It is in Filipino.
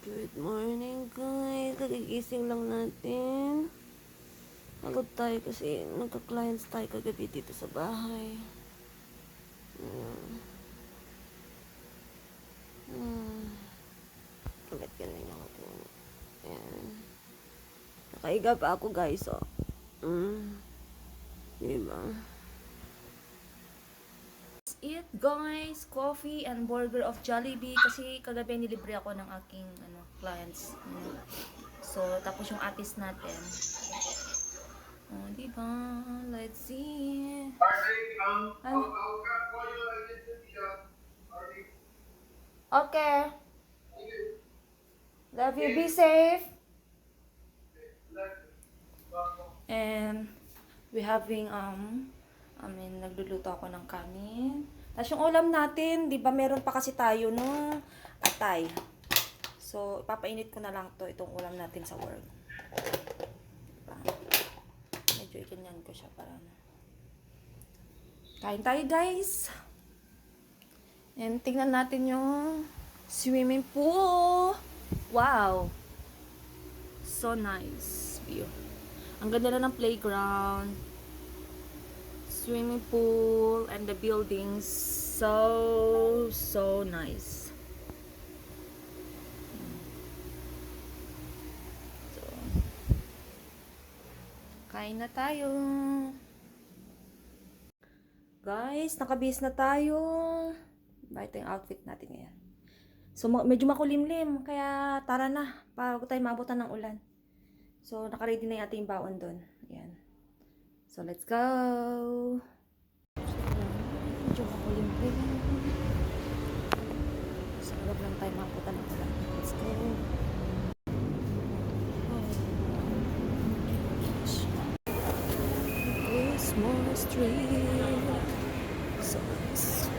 Good morning guys. Kagigising lang natin. Pagod tayo kasi nagka-clients tayo kagabi dito sa bahay. Bakit ganun ako po? Ayan. Nakaiga pa ako guys, oh. Diba? Eat guys, coffee and burger of Jollibee kasi kagabi nilibre ako ng aking clients. So tapos yung artist natin. Oh, di ba? Let's see. Okay. Love you. Be safe. And we having nagluluto ako ng kanin. Tapos yung ulam natin, di ba meron pa kasi tayo no atay. So, ipapainit ko na lang to itong ulam natin sa work. Diba? Medyo ikanyan ko siya para kain tayo guys. And tingnan natin yung swimming pool. Wow! So nice view. Ang ganda na ng playground. Swimming pool and the buildings, so nice. So, kain na tayo. Guys, nakabihis na tayo. Ito yung outfit natin ngayon. So, medyo makulimlim, kaya tara na, bago tayo maabutan ng ulan. So, nakaready na yung ating baon doon. Ayan. So, let's go! Medyo makulimlim. Sa loob lang tayo maabutan ng ulan. Let's go! Christmas tree. So nice.